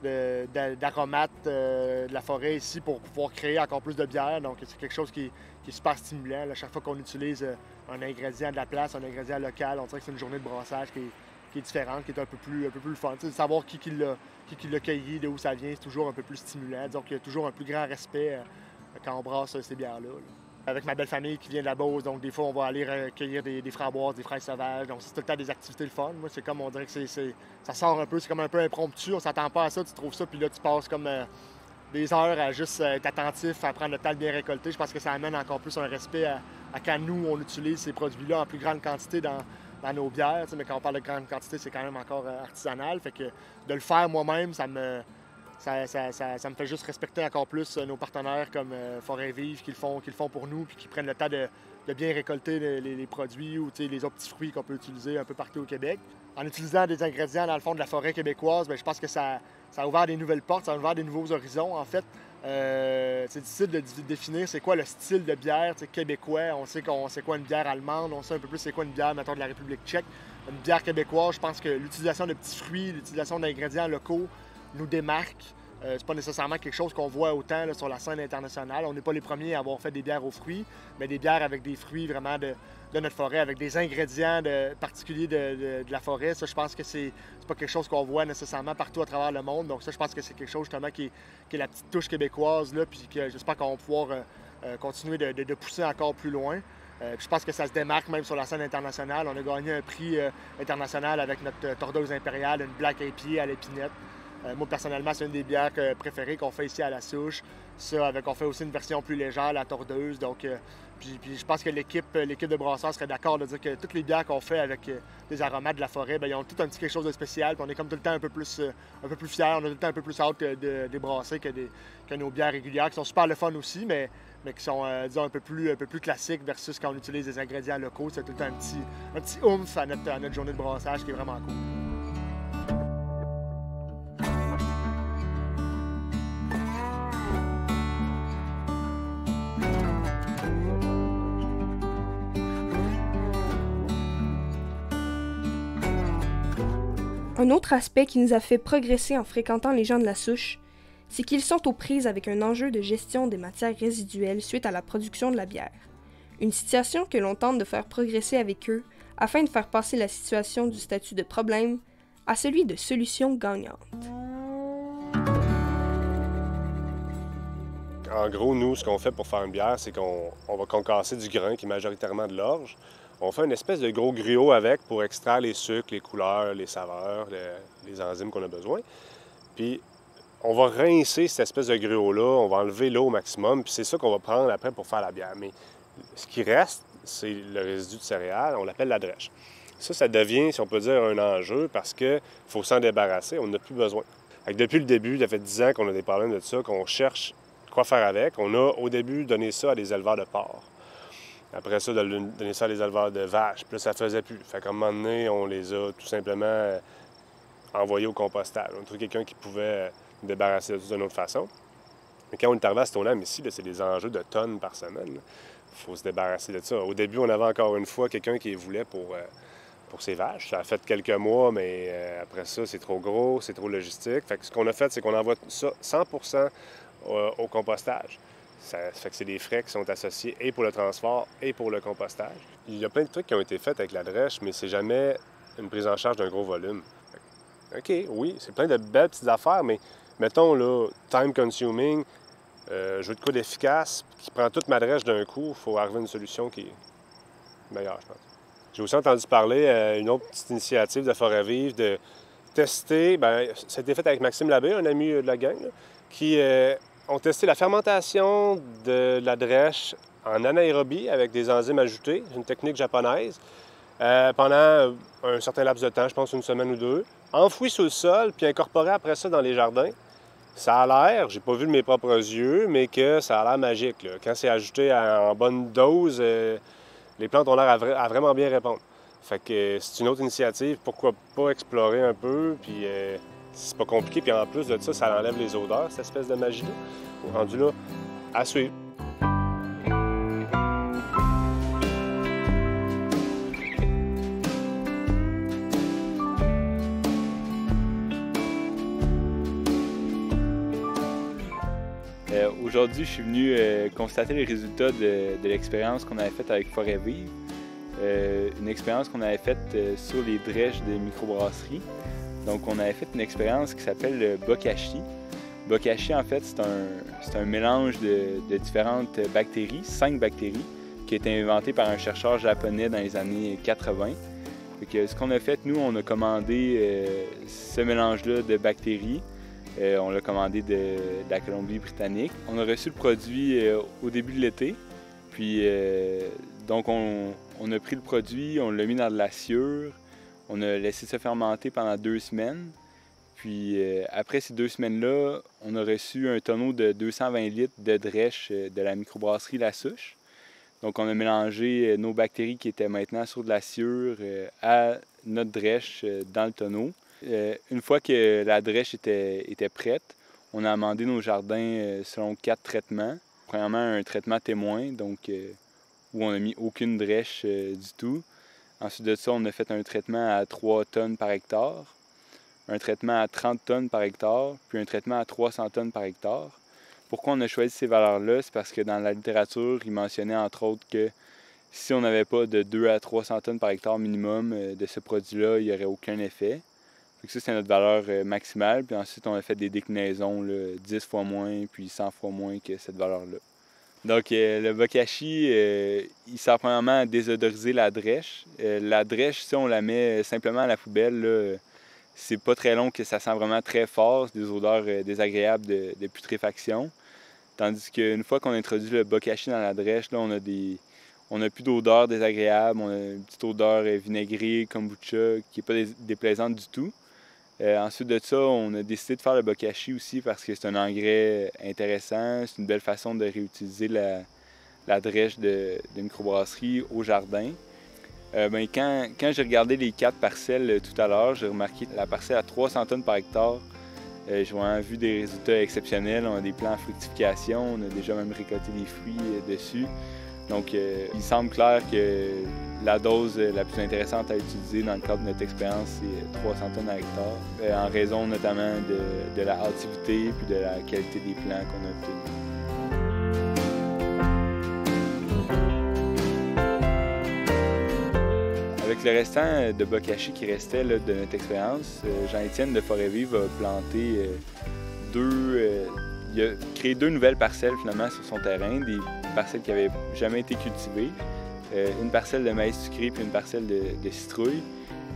d'aromates de la forêt ici pour pouvoir créer encore plus de bière. Donc, c'est quelque chose qui est super stimulant. Là, chaque fois qu'on utilise un ingrédient de la place, un ingrédient local, on dirait que c'est une journée de brassage qui est différente, qui est un peu plus fun. Tu sais, de savoir qui l'a cueilli, de où ça vient, c'est toujours un peu plus stimulant. Donc, il y a toujours un plus grand respect quand on brasse ces bières-là. Avec ma belle famille qui vient de la Beauce, donc des fois, on va aller recueillir des framboises, des fraises sauvages. Donc, c'est tout le temps des activités le fun. Moi, c'est comme, on dirait que ça sort un peu, c'est comme un peu impromptu. On s'attend pas à ça, tu trouves ça, puis là, tu passes comme des heures à juste être attentif, à prendre le temps de bien récolter. Je pense que ça amène encore plus un respect à quand nous, on utilise ces produits-là en plus grande quantité dans nos bières. Mais quand on parle de grande quantité, c'est quand même encore artisanal. Fait que de le faire moi-même, ça me fait juste respecter encore plus nos partenaires comme Forêt Vive qui le font pour nous puis qui prennent le temps de bien récolter les produits ou les autres petits fruits qu'on peut utiliser un peu partout au Québec. En utilisant des ingrédients dans le fond de la forêt québécoise, bien, je pense que ça a ouvert des nouvelles portes, ça a ouvert des nouveaux horizons. En fait, c'est difficile de définir c'est quoi le style de bière québécois. On sait c'est quoi une bière allemande, on sait un peu plus c'est quoi une bière, mettons, de la République tchèque. Une bière québécoise, je pense que l'utilisation de petits fruits, l'utilisation d'ingrédients locaux nous démarque. C'est pas nécessairement quelque chose qu'on voit autant là, sur la scène internationale. On n'est pas les premiers à avoir fait des bières aux fruits, mais des bières avec des fruits vraiment de notre forêt, avec des ingrédients particuliers de la forêt. Ça, je pense que c'est pas quelque chose qu'on voit nécessairement partout à travers le monde. Donc ça, je pense que c'est quelque chose justement qui est la petite touche québécoise, là, puis que j'espère qu'on va pouvoir continuer de pousser encore plus loin. Je pense que ça se démarque même sur la scène internationale. On a gagné un prix international avec notre tordeuse impériale, une Black IPA à l'épinette. Moi, personnellement, c'est une des bières préférées qu'on fait ici à la souche. Ça, on fait aussi une version plus légère, la tordeuse. Donc, puis je pense que l'équipe de brasseurs serait d'accord de dire que toutes les bières qu'on fait avec des aromates de la forêt, bien, ils ont tout un petit quelque chose de spécial. Puis on est comme tout le temps un peu plus fiers, on a tout le temps un peu plus hâte de débrasser que nos bières régulières, qui sont super le fun aussi, mais qui sont, disons, un peu plus classiques versus quand on utilise des ingrédients locaux. C'est tout le temps un petit oomph à notre journée de brassage qui est vraiment cool. Un autre aspect qui nous a fait progresser en fréquentant les gens de la souche, c'est qu'ils sont aux prises avec un enjeu de gestion des matières résiduelles suite à la production de la bière. Une situation que l'on tente de faire progresser avec eux afin de faire passer la situation du statut de problème à celui de solution gagnante. En gros, nous, ce qu'on fait pour faire une bière, c'est qu'on va concasser du grain qui est majoritairement de l'orge. On fait une espèce de gros griot avec pour extraire les sucres, les couleurs, les saveurs, les enzymes qu'on a besoin. Puis, on va rincer cette espèce de griot-là, on va enlever l'eau au maximum, puis c'est ça qu'on va prendre après pour faire la bière. Mais ce qui reste, c'est le résidu de céréales, on l'appelle la drèche. Ça devient, si on peut dire, un enjeu parce qu'il faut s'en débarrasser, on n'a plus besoin. Depuis le début, ça fait 10 ans qu'on a des problèmes de ça, qu'on cherche quoi faire avec. On a, au début, donné ça à des éleveurs de porcs. Après ça, donner ça à des éleveurs de vaches. Puis là, ça faisait plus. Fait qu'à un moment donné, on les a tout simplement envoyés au compostage. On a trouvé quelqu'un qui pouvait débarrasser de tout d'une autre façon. Mais quand on est arrivé à ce taux-là, ici, c'est des enjeux de tonnes par semaine. Il faut se débarrasser de ça. Au début, on avait encore une fois quelqu'un qui voulait pour ses vaches. Ça a fait quelques mois, mais après ça, c'est trop gros, c'est trop logistique. Fait que ce qu'on a fait, c'est qu'on envoie ça 100% au compostage. Ça fait que c'est des frais qui sont associés et pour le transport et pour le compostage. Il y a plein de trucs qui ont été faits avec la drèche, mais c'est jamais une prise en charge d'un gros volume. OK, oui, c'est plein de belles petites affaires, mais mettons, là, time consuming, je veux de quoi d'efficace, qui prend toute ma drèche d'un coup, il faut arriver à une solution qui est meilleure, je pense. J'ai aussi entendu parler d'une autre petite initiative de Forêt Vive de tester, ça a été fait avec Maxime Labbé, un ami de la gang, là, qui ont testé la fermentation de la drèche en anaérobie avec des enzymes ajoutées, une technique japonaise, pendant un certain laps de temps, je pense une semaine ou deux, enfoui sous le sol, puis incorporé après ça dans les jardins. Ça a l'air, j'ai pas vu de mes propres yeux, mais que ça a l'air magique, là. Quand c'est ajouté en bonne dose, les plantes ont l'air à vraiment bien répondre. Fait que c'est une autre initiative, pourquoi pas explorer un peu, puis C'est pas compliqué, puis en plus de ça, ça enlève les odeurs, cette espèce de magie-là. Rendu là, à suivre. Aujourd'hui, je suis venu constater les résultats de l'expérience qu'on avait faite avec Forêt Vive. Une expérience qu'on avait faite sur les drèches des microbrasseries. Donc, on avait fait une expérience qui s'appelle le bokashi. Bokashi, en fait, c'est un mélange de différentes bactéries, 5 bactéries, qui a été inventé par un chercheur japonais dans les années 80. Donc, ce qu'on a fait, nous, on a commandé ce mélange-là de bactéries. On l'a commandé de la Colombie-Britannique. On a reçu le produit au début de l'été. Puis, donc, on a pris le produit, on l'a mis dans de la sciure. On a laissé ça fermenter pendant 2 semaines. Puis, après ces 2 semaines-là, on a reçu un tonneau de 220 litres de drèche de la microbrasserie La Souche. Donc, on a mélangé nos bactéries qui étaient maintenant sur de la sciure à notre drèche dans le tonneau. Une fois que la drèche était prête, on a amendé nos jardins selon 4 traitements. Premièrement, un traitement témoin, donc où on n'a mis aucune drèche du tout. Ensuite de ça, on a fait un traitement à 3 tonnes par hectare, un traitement à 30 tonnes par hectare, puis un traitement à 300 tonnes par hectare. Pourquoi on a choisi ces valeurs-là? C'est parce que dans la littérature, il mentionnait entre autres que si on n'avait pas de 2 à 300 tonnes par hectare minimum de ce produit-là, il n'y aurait aucun effet. Donc ça, c'est notre valeur maximale. Puis ensuite, on a fait des déclinaisons, là, 10 fois moins, puis 100 fois moins que cette valeur-là. Donc le bokashi, il sert premièrement à désodoriser la drèche. La drèche, si on la met simplement à la poubelle, là, c'est pas très long que ça sent vraiment très fort, c'est des odeurs désagréables de putréfaction. Tandis qu'une fois qu'on introduit le bokashi dans la drèche, là, on n'a plus d'odeur désagréable, on a une petite odeur vinaigrée, kombucha, qui n'est pas déplaisante du tout. Ensuite de ça, on a décidé de faire le bokashi aussi parce que c'est un engrais intéressant, c'est une belle façon de réutiliser la drèche de microbrasserie au jardin. Quand j'ai regardé les 4 parcelles tout à l'heure, j'ai remarqué la parcelle à 300 tonnes par hectare. J'ai vraiment vu des résultats exceptionnels. On a des plants en fructification, on a déjà même récolté des fruits dessus. Donc, il semble clair que la dose la plus intéressante à utiliser dans le cadre de notre expérience, c'est 300 tonnes à hectare, en raison notamment de la hâtivité puis de la qualité des plants qu'on a obtenus. Avec le restant de bokashi qui restait là, de notre expérience, Jean-Étienne de Forêt Vive a planté il a créé 2 nouvelles parcelles finalement sur son terrain, des parcelles qui n'avaient jamais été cultivées. Une parcelle de maïs sucré puis une parcelle de citrouille,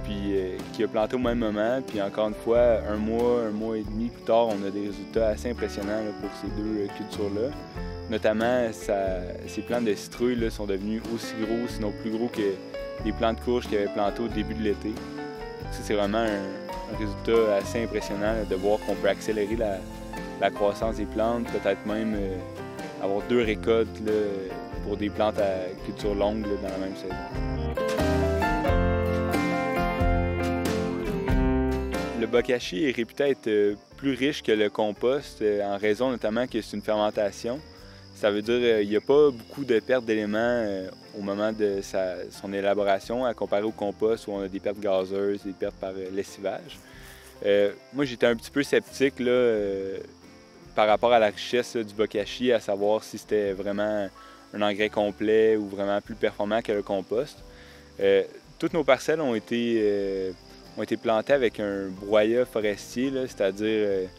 puis qui a planté au même moment. Puis encore une fois, un mois et demi plus tard, on a des résultats assez impressionnants là, pour ces 2 cultures-là. Notamment, ces plants de citrouille là, sont devenus aussi gros, sinon plus gros que les plants de courge qu'ils avaient plantés au début de l'été. Ça, c'est vraiment un résultat assez impressionnant là, de voir qu'on peut accélérer la croissance des plantes, peut-être même avoir 2 récoltes là, pour des plantes à culture longue là, dans la même saison. Le bokashi est réputé être plus riche que le compost en raison notamment que c'est une fermentation. Ça veut dire qu'il n'y a pas beaucoup de pertes d'éléments au moment de son élaboration à comparer au compost où on a des pertes gazeuses, des pertes par lessivage. Moi, j'étais un petit peu sceptique là, par rapport à la richesse là, du bokashi, à savoir si c'était vraiment un engrais complet ou vraiment plus performant que le compost. Toutes nos parcelles ont été plantées avec un broyat forestier, c'est-à-dire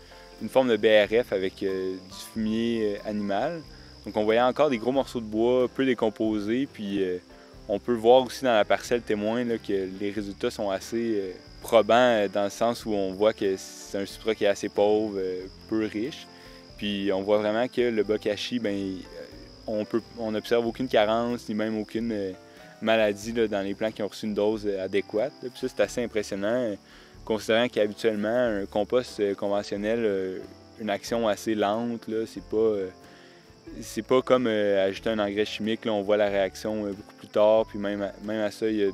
une forme de BRF avec du fumier animal. Donc on voyait encore des gros morceaux de bois peu décomposés, puis on peut voir aussi dans la parcelle témoin là, que les résultats sont assez probants dans le sens où on voit que c'est un substrat qui est assez pauvre, peu riche. Puis on voit vraiment que le bokashi, on n'observe aucune carence ni même aucune maladie là, dans les plants qui ont reçu une dose adéquate. Puis ça, c'est assez impressionnant, considérant qu'habituellement, un compost conventionnel a une action assez lente. Là, c'est pas comme ajouter un engrais chimique. Là, on voit la réaction beaucoup plus tard. Puis même à ça, il y a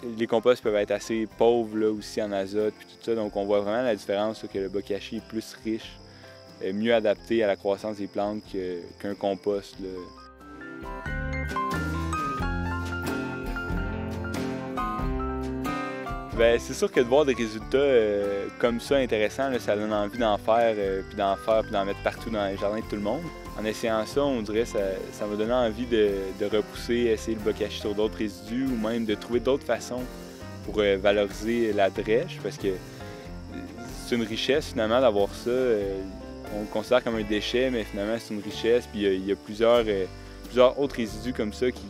les composts peuvent être assez pauvres là, aussi en azote puis tout ça. Donc on voit vraiment la différence là, que le bokashi est plus riche, mieux adapté à la croissance des plantes qu'un compost. Là. Bien, c'est sûr que de voir des résultats comme ça intéressants, là, ça donne envie d'en faire, puis d'en mettre partout dans les jardins de tout le monde. En essayant ça, on dirait que ça m'a donné envie de repousser, essayer le bokashi sur d'autres résidus ou même de trouver d'autres façons pour valoriser la drèche parce que c'est une richesse finalement d'avoir ça. On le considère comme un déchet, mais finalement c'est une richesse. Puis il y a plusieurs autres résidus comme ça qui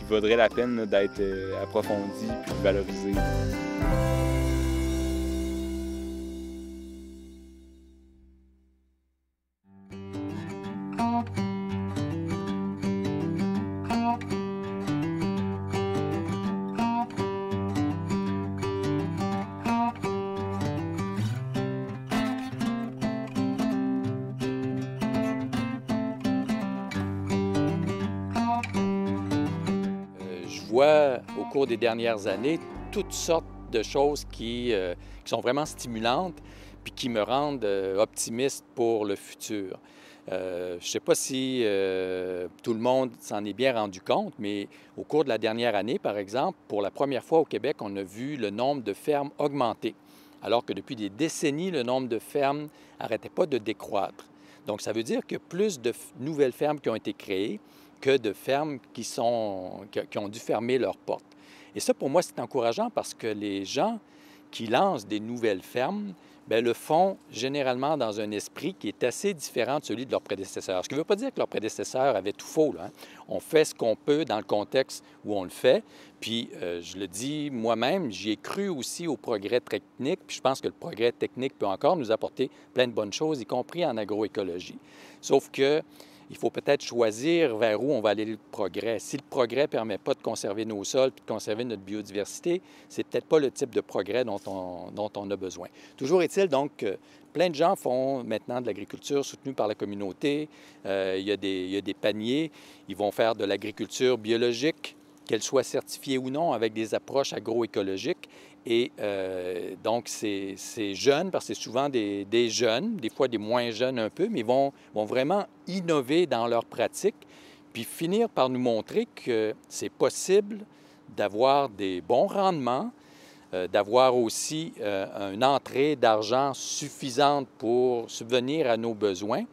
vaudraient la peine d'être approfondis puis valorisés. Au cours des dernières années, toutes sortes de choses qui sont vraiment stimulantes puis qui me rendent optimiste pour le futur. Je ne sais pas si tout le monde s'en est bien rendu compte, mais au cours de la dernière année, par exemple, pour la première fois au Québec, on a vu le nombre de fermes augmenter, alors que depuis des décennies, le nombre de fermes n'arrêtait pas de décroître. Donc, ça veut dire que plus de nouvelles fermes qui ont été créées que de fermes qui ont dû fermer leurs portes. Et ça, pour moi, c'est encourageant parce que les gens qui lancent des nouvelles fermes bien, le font généralement dans un esprit qui est assez différent de celui de leurs prédécesseurs. Ce qui ne veut pas dire que leurs prédécesseurs avaient tout faux. Là, hein? On fait ce qu'on peut dans le contexte où on le fait. Puis, je le dis moi-même, j'y ai cru aussi au progrès technique. Puis, je pense que le progrès technique peut encore nous apporter plein de bonnes choses, y compris en agroécologie. Sauf que il faut peut-être choisir vers où on va aller le progrès. Si le progrès ne permet pas de conserver nos sols et de conserver notre biodiversité, c'est peut-être pas le type de progrès dont on a besoin. Toujours est-il donc que plein de gens font maintenant de l'agriculture soutenue par la communauté. Il y a des paniers. Ils vont faire de l'agriculture biologique, qu'elle soit certifiée ou non, avec des approches agroécologiques. Et donc, c'est jeune, parce que c'est souvent des jeunes, des fois des moins jeunes un peu, mais ils vont vraiment innover dans leur pratique, puis finir par nous montrer que c'est possible d'avoir des bons rendements, d'avoir aussi une entrée d'argent suffisante pour subvenir à nos besoins,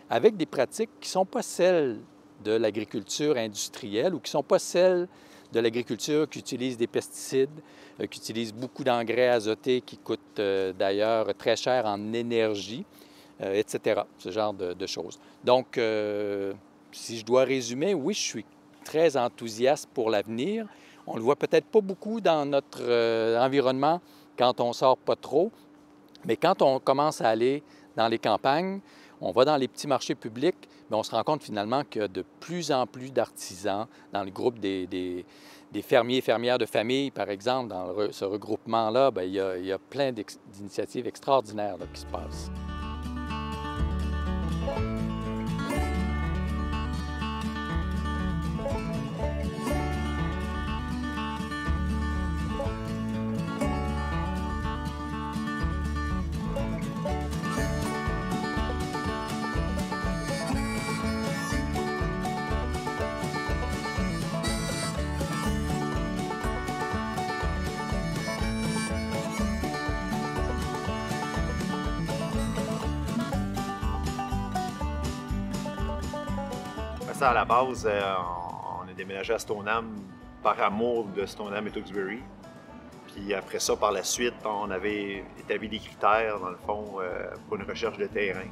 avec des pratiques qui ne sont pas celles de l'agriculture industrielle ou qui ne sont pas celles de l'agriculture qui utilise des pesticides, qui utilise beaucoup d'engrais azotés qui coûtent d'ailleurs très cher en énergie, etc. Ce genre de choses. Donc, si je dois résumer, oui, je suis très enthousiaste pour l'avenir. On ne le voit peut-être pas beaucoup dans notre environnement quand on ne sort pas trop, mais quand on commence à aller dans les campagnes, on va dans les petits marchés publics, mais on se rend compte finalement qu'il y a de plus en plus d'artisans dans le groupe des fermiers et fermières de famille, par exemple. Dans ce regroupement-là, bien, il y a plein d'initiatives extraordinaires là, qui se passent. Ça, à la base, on a déménagé à Stoneham par amour de Stoneham et Tewksbury. Puis après ça, par la suite, on avait établi des critères, dans le fond, pour une recherche de terrain.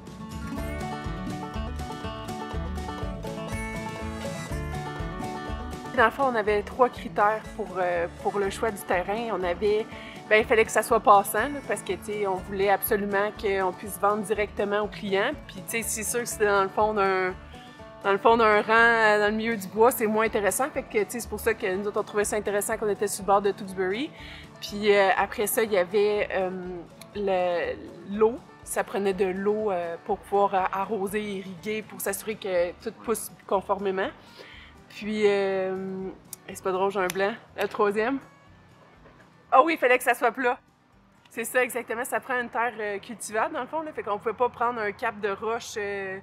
Dans le fond, on avait 3 critères pour le choix du terrain. On avait, bien, il fallait que ça soit passant, là, parce que, tu sais, on voulait absolument qu'on puisse vendre directement aux clients. Puis, tu sais, c'est sûr que c'était dans le fond d'un rang dans le milieu du bois, c'est moins intéressant. Fait que, tu sais, c'est pour ça que nous autres, on trouvait ça intéressant qu'on était sur le bord de Tewksbury. Puis après ça, il y avait l'eau. Ça prenait de l'eau pour pouvoir arroser, irriguer, pour s'assurer que tout pousse conformément. Puis, c'est pas drôle, j'ai un blanc. Le troisième? Ah oui, il fallait que ça soit plat. C'est ça, exactement. Ça prend une terre cultivable, dans le fond. Là. Fait qu'on pouvait pas prendre un cap de roche. Tu sais,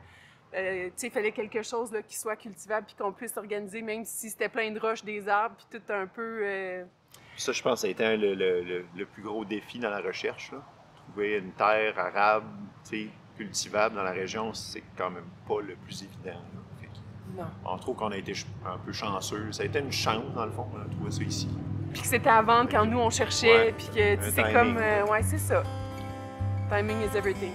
il fallait quelque chose là, qui soit cultivable puis qu'on puisse organiser, même si c'était plein de roches, des arbres, puis tout un peu... Ça, je pense, ça a été le plus gros défi dans la recherche. Là. Trouver une terre arable, cultivable dans la région, c'est quand même pas le plus évident. Non. On trouve qu'on a été un peu chanceux. Ça a été une chance, dans le fond, on a trouvé ça ici. Puis que c'était à vendre quand nous, on cherchait, Ouais, puis que c'est timing. comme... ouais, c'est ça. Timing is everything.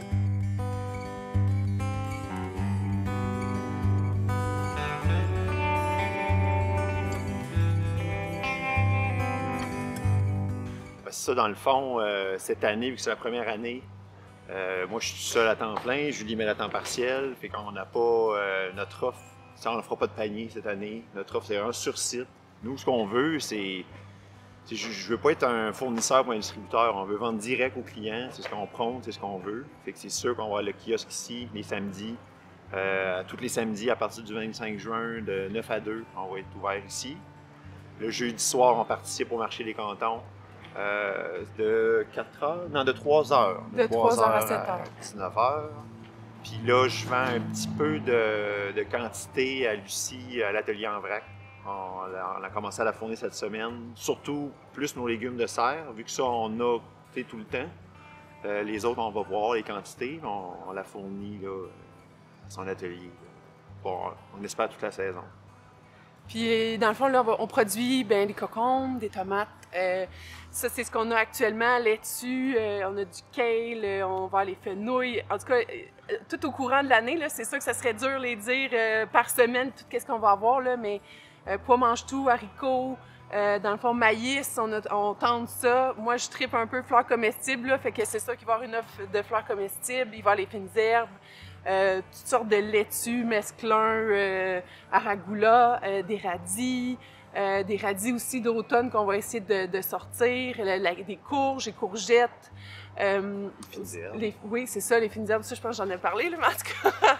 Ça, dans le fond, cette année, vu que c'est la première année, moi, je suis seul à temps plein, Julie met à temps partiel, fait qu'on n'a pas notre offre. Ça, on ne fera pas de panier cette année. Notre offre, c'est un sur site. Nous, ce qu'on veut, c'est... Je ne veux pas être un fournisseur ou un distributeur. On veut vendre direct aux clients. C'est ce qu'on prône, c'est ce qu'on veut. Fait que c'est sûr qu'on va avoir le kiosque ici, les samedis. Tous les samedis, à partir du 25 juin, de 9 à 2, on va être ouvert ici. Le jeudi soir, on participe au marché des cantons. De 4 heures? Non, de 3 heures. De 3 heures à 7 heures. 19 heures. Puis là, je vends un petit peu de quantité à Lucie, à l'atelier en vrac. On a commencé à la fournir cette semaine. Surtout plus nos légumes de serre, vu que ça, on a tout le temps. Les autres, on va voir les quantités. On la fournit là, à son atelier. Bon, on espère toute la saison. Puis, dans le fond, là, on produit des cocombes, des tomates. Ça, c'est ce qu'on a actuellement. Laitue, on a du kale, on va les fenouilles. En tout cas, tout au courant de l'année, c'est sûr que ça serait dur de les dire par semaine, tout ce qu'on va avoir, là, mais pois mange-tout, haricots, dans le fond, maïs, on tente ça. Moi, je tripe un peu fleurs comestibles, là, fait que c'est sûr qu'il va y avoir une offre de fleurs comestibles, il va y avoir les fines herbes. Toutes sortes de laitues, mesclun, aragula, des radis aussi d'automne qu'on va essayer de sortir, des courges, des courgettes. Oui, c'est ça, les fines herbes. Ça, je pense que j'en ai parlé, là, mais en tout cas,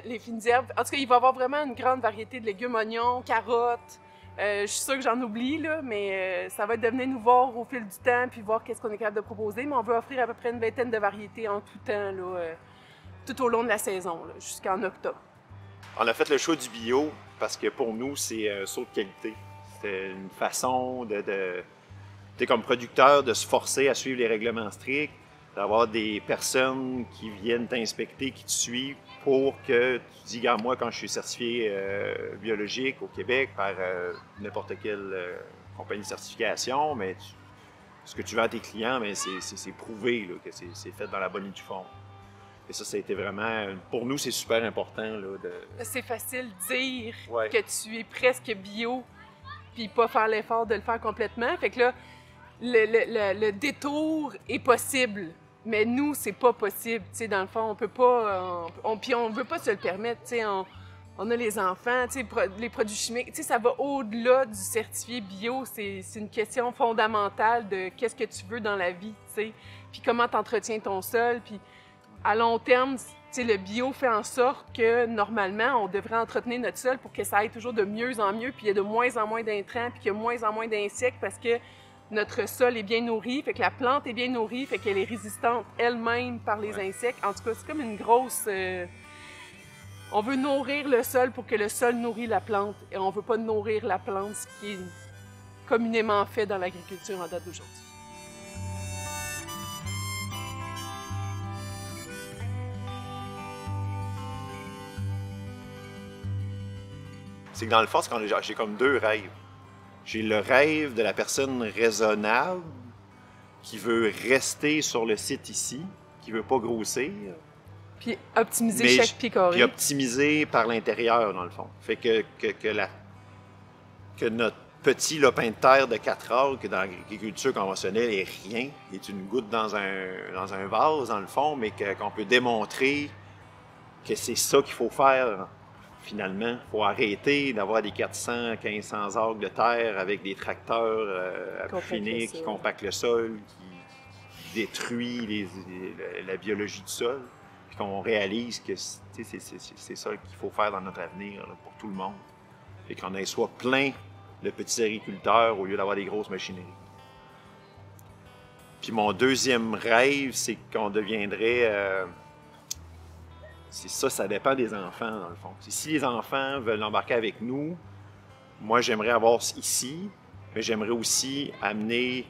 les fines herbes. En tout cas, il va y avoir vraiment une grande variété de légumes, oignons, carottes. Je suis sûre que j'en oublie, là, mais ça va être de venir nous voir au fil du temps puis voir qu'est-ce qu'on est capable de proposer. Mais on veut offrir à peu près une vingtaine de variétés en tout temps, là, tout au long de la saison, jusqu'en octobre. On a fait le choix du bio parce que pour nous, c'est un saut de qualité. C'est une façon comme producteur, de se forcer à suivre les règlements stricts, d'avoir des personnes qui viennent t'inspecter, qui te suivent pour que tu dis, regarde, moi, quand je suis certifié biologique au Québec par n'importe quelle compagnie de certification, mais ce que tu vends à tes clients, c'est prouvé là, que c'est fait dans la bonne et due forme. Et ça a été vraiment, pour nous, c'est super important. Là, C'est facile de dire Ouais. que tu es presque bio, puis pas faire l'effort de le faire complètement. Fait que là, le détour est possible, mais nous, c'est pas possible. Tu sais, dans le fond, on peut pas, puis on veut pas se le permettre. Tu sais, on a les enfants, tu sais, les produits chimiques. Tu sais, ça va au-delà du certifié bio. C'est une question fondamentale de qu'est-ce que tu veux dans la vie, tu sais, puis comment tu entretiens ton sol, puis à long terme, le bio fait en sorte que, normalement, on devrait entretenir notre sol pour que ça aille toujours de mieux en mieux, puis il y a de moins en moins d'intrants, puis qu'il y a de moins en moins d'insectes parce que notre sol est bien nourri, fait que la plante est bien nourrie, fait qu'elle est résistante elle-même par les insectes. En tout cas, c'est comme une grosse... On veut nourrir le sol pour que le sol nourrit la plante, et on veut pas nourrir la plante, ce qui est communément fait dans l'agriculture en date d'aujourd'hui. C'est que dans le fond, j'ai comme deux rêves. J'ai le rêve de la personne raisonnable qui veut rester sur le site ici, qui veut pas grossir. Puis optimiser chaque pied carré. Puis optimiser par l'intérieur, dans le fond. Fait que notre petit lopin de terre de 4 acres, que dans l'agriculture conventionnelle est rien, est une goutte dans un vase, dans le fond, mais qu'on peut démontrer que c'est ça qu'il faut faire. Finalement, il faut arrêter d'avoir des 400, 1500 acres de terre avec des tracteurs affinés qui compactent le sol, qui détruit la biologie du sol, puis qu'on réalise que c'est ça qu'il faut faire dans notre avenir là, pour tout le monde. Et qu'on soit plein de petits agriculteurs au lieu d'avoir des grosses machineries. Puis mon deuxième rêve, c'est qu'on deviendrait... c'est ça, ça dépend des enfants, dans le fond. Si les enfants veulent embarquer avec nous, moi, j'aimerais avoir ici, mais j'aimerais aussi amener...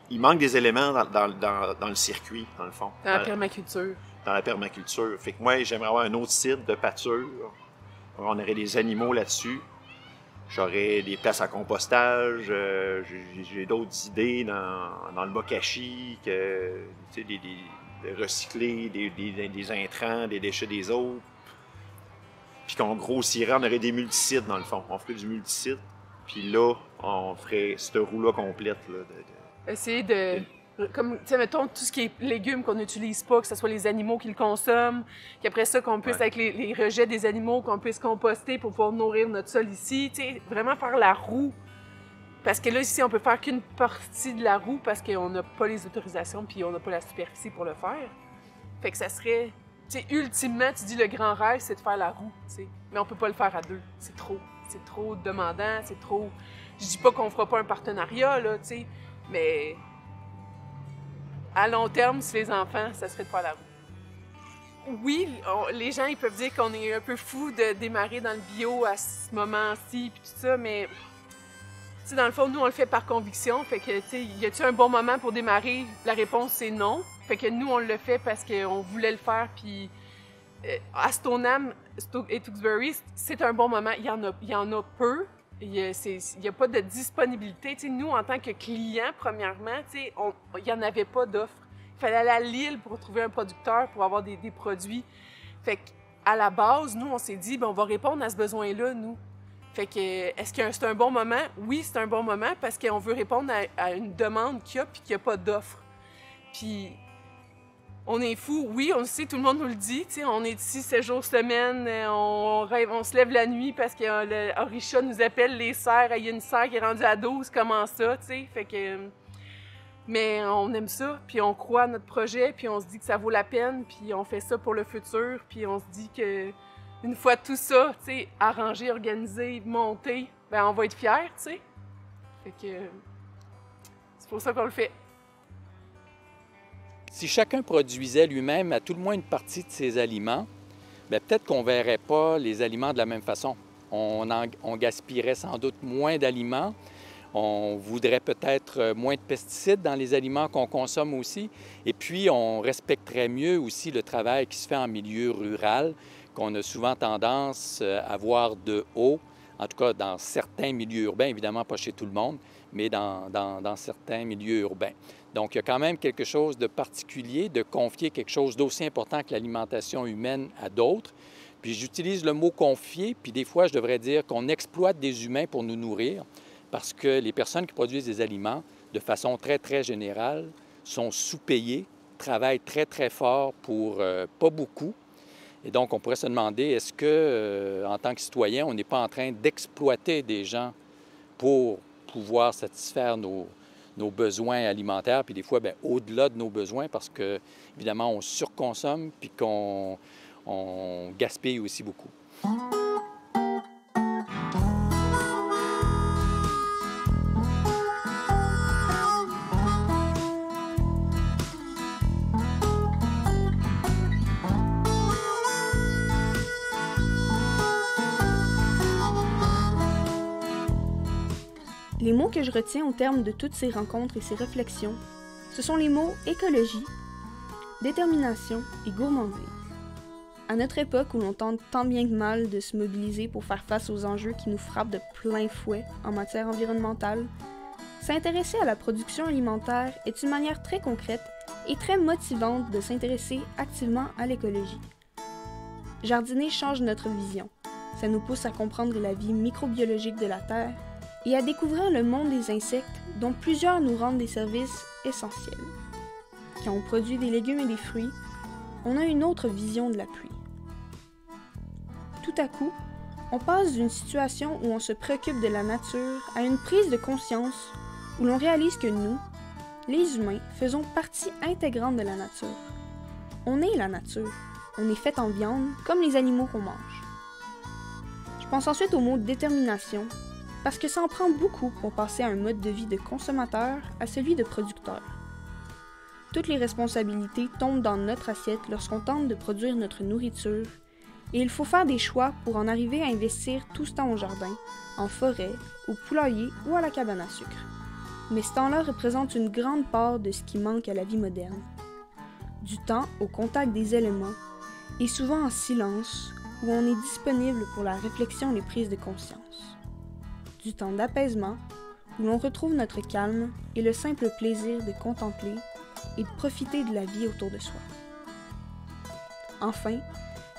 Il manque des éléments dans le circuit, dans le fond. Dans la permaculture. Dans la permaculture. Fait que moi, j'aimerais avoir un autre site de pâture. On aurait des animaux là-dessus. J'aurais des places à compostage. J'ai d'autres idées dans le bokashi, de recycler des intrants, des déchets des autres. Puis qu'on grossirait, on aurait des multisites, dans le fond. On ferait du multisite. Puis là, on ferait cette roue-là complète. Là, essayer de... Comme, tu sais, mettons, tout ce qui est légumes qu'on n'utilise pas, que ce soit les animaux qui le consomment, qu'après ça, qu'on puisse, avec les rejets des animaux, qu'on puisse composter pour pouvoir nourrir notre sol ici. Tu sais, vraiment faire la roue. Parce que là, ici, on peut faire qu'une partie de la roue parce qu'on n'a pas les autorisations puis on n'a pas la superficie pour le faire. Fait que ça serait... Tu sais, ultimement, tu dis le grand rêve, c'est de faire la roue, tu sais. Mais on peut pas le faire à deux. C'est trop. C'est trop demandant, c'est trop... Je dis pas qu'on fera pas un partenariat, là, tu sais, mais... À long terme, si les enfants, ça serait de faire la roue. Oui, les gens, ils peuvent dire qu'on est un peu fou de démarrer dans le bio à ce moment-ci, puis tout ça, mais... Tu sais, dans le fond, nous, on le fait par conviction. Fait que, tu sais, y a-t-il un bon moment pour démarrer? La réponse, c'est non. Fait que nous, on le fait parce qu'on voulait le faire, puis... à Stoneham et Tewksbury, c'est un bon moment. Il y en a peu. Il n'y a pas de disponibilité. Tu sais, nous, en tant que clients, premièrement, tu sais, il n'y en avait pas d'offres. Il fallait aller à Lille pour trouver un producteur, pour avoir des produits. Fait qu'à la base, nous, on s'est dit, ben, on va répondre à ce besoin-là, nous. Fait que, est-ce que c'est un bon moment? Oui, c'est un bon moment parce qu'on veut répondre à une demande qu'il y a puis qu'il n'y a pas d'offre. Puis, on est fou, oui, on le sait, tout le monde nous le dit, tu sais, on est ici 7 jours semaine, on se lève la nuit parce que Orisha nous appelle les serres, il y a une serre qui est rendue à 12, comment ça, tu sais, fait que... Mais on aime ça, puis on croit à notre projet, puis on se dit que ça vaut la peine, puis on fait ça pour le futur, puis on se dit que une fois tout ça, tu sais, arrangé, organisé, monté, ben on va être fiers, tu sais. Fait que c'est pour ça qu'on le fait. Si chacun produisait lui-même à tout le moins une partie de ses aliments, bien, peut-être qu'on ne verrait pas les aliments de la même façon. On gaspillerait sans doute moins d'aliments. On voudrait peut-être moins de pesticides dans les aliments qu'on consomme aussi. Et puis, on respecterait mieux aussi le travail qui se fait en milieu rural, qu'on a souvent tendance à voir de haut, en tout cas dans certains milieux urbains, évidemment pas chez tout le monde, mais dans certains milieux urbains. Donc, il y a quand même quelque chose de particulier de confier quelque chose d'aussi important que l'alimentation humaine à d'autres. Puis j'utilise le mot « confier », puis des fois, je devrais dire qu'on exploite des humains pour nous nourrir, parce que les personnes qui produisent des aliments, de façon très, très générale, sont sous-payées, travaillent très, très fort pour pas beaucoup. Et donc, on pourrait se demander, est-ce que, en tant que citoyen, on n'est pas en train d'exploiter des gens pour pouvoir satisfaire nos besoins alimentaires, puis des fois, bien, au-delà de nos besoins, parce que, évidemment, on surconsomme, puis qu'on gaspille aussi beaucoup. Les mots que je retiens au terme de toutes ces rencontres et ces réflexions, ce sont les mots écologie, détermination et gourmandise. À notre époque où l'on tente tant bien que mal de se mobiliser pour faire face aux enjeux qui nous frappent de plein fouet en matière environnementale, s'intéresser à la production alimentaire est une manière très concrète et très motivante de s'intéresser activement à l'écologie. Jardiner change notre vision. Ça nous pousse à comprendre la vie microbiologique de la Terre et à découvrir le monde des insectes dont plusieurs nous rendent des services essentiels. Quand on produit des légumes et des fruits, on a une autre vision de la pluie. Tout à coup, on passe d'une situation où on se préoccupe de la nature à une prise de conscience où l'on réalise que nous, les humains, faisons partie intégrante de la nature. On est la nature. On est fait en viande comme les animaux qu'on mange. Je pense ensuite au mot détermination, parce que ça en prend beaucoup pour passer à un mode de vie de consommateur à celui de producteur. toutes les responsabilités tombent dans notre assiette lorsqu'on tente de produire notre nourriture, et il faut faire des choix pour en arriver à investir tout ce temps au jardin, en forêt, au poulailler ou à la cabane à sucre. Mais ce temps-là représente une grande part de ce qui manque à la vie moderne. Du temps au contact des éléments, et souvent en silence, où on est disponible pour la réflexion et les prises de conscience. Du temps d'apaisement, où l'on retrouve notre calme et le simple plaisir de contempler et de profiter de la vie autour de soi. Enfin,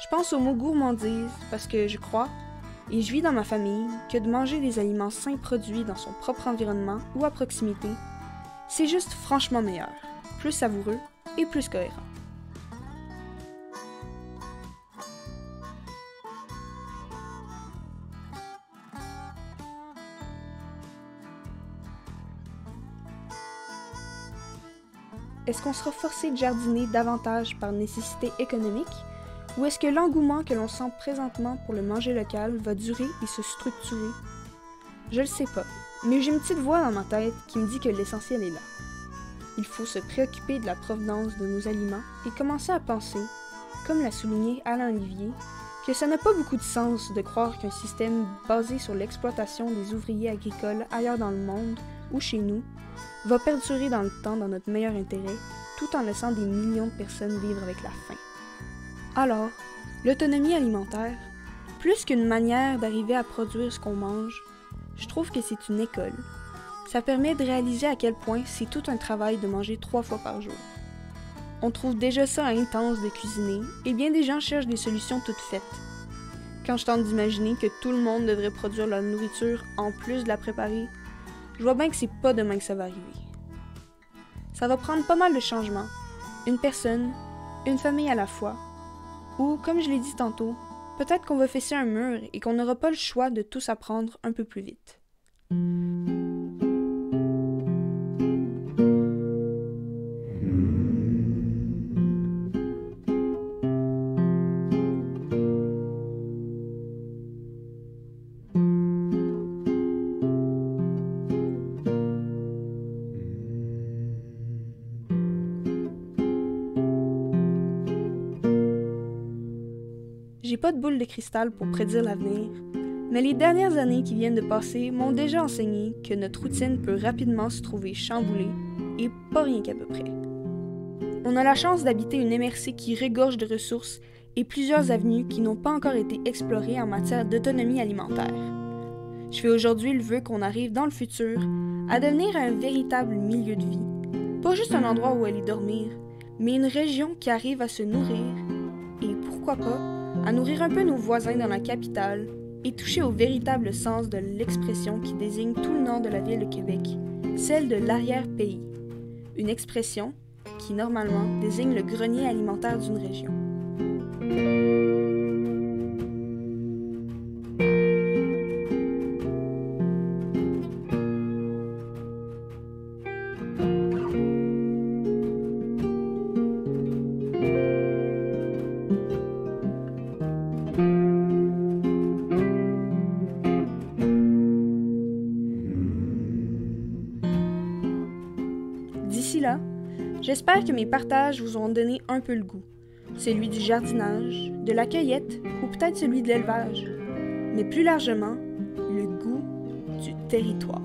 je pense au mot gourmandise parce que je crois, et je vis dans ma famille, que de manger des aliments sains produits dans son propre environnement ou à proximité, c'est juste franchement meilleur, plus savoureux et plus cohérent. Est-ce qu'on sera forcé de jardiner davantage par nécessité économique, ou est-ce que l'engouement que l'on sent présentement pour le manger local va durer et se structurer? Je le sais pas, mais j'ai une petite voix dans ma tête qui me dit que l'essentiel est là. Il faut se préoccuper de la provenance de nos aliments et commencer à penser, comme l'a souligné Alain Olivier, que ça n'a pas beaucoup de sens de croire qu'un système basé sur l'exploitation des ouvriers agricoles ailleurs dans le monde ou chez nous va perdurer dans le temps dans notre meilleur intérêt, tout en laissant des millions de personnes vivre avec la faim. Alors, l'autonomie alimentaire, plus qu'une manière d'arriver à produire ce qu'on mange, je trouve que c'est une école. Ça permet de réaliser à quel point c'est tout un travail de manger 3 fois par jour. On trouve déjà ça intense de cuisiner, et bien des gens cherchent des solutions toutes faites. Quand je tente d'imaginer que tout le monde devrait produire leur nourriture en plus de la préparer, je vois bien que c'est pas demain que ça va arriver. Ça va prendre pas mal de changements. Une personne, une famille à la fois. Ou, comme je l'ai dit tantôt, peut-être qu'on va fesser un mur et qu'on n'aura pas le choix de tous apprendre un peu plus vite. J'ai pas de boule de cristal pour prédire l'avenir, mais les dernières années qui viennent de passer m'ont déjà enseigné que notre routine peut rapidement se trouver chamboulée, et pas rien qu'à peu près. On a la chance d'habiter une MRC qui regorge de ressources et plusieurs avenues qui n'ont pas encore été explorées en matière d'autonomie alimentaire. Je fais aujourd'hui le vœu qu'on arrive dans le futur à devenir un véritable milieu de vie, pas juste un endroit où aller dormir, mais une région qui arrive à se nourrir, et pourquoi pas, à nourrir un peu nos voisins dans la capitale et toucher au véritable sens de l'expression qui désigne tout le nord de la ville de Québec, celle de l'arrière-pays. Une expression qui, normalement, désigne le grenier alimentaire d'une région. D'ici là, j'espère que mes partages vous auront donné un peu le goût, celui du jardinage, de la cueillette ou peut-être celui de l'élevage, mais plus largement, le goût du territoire.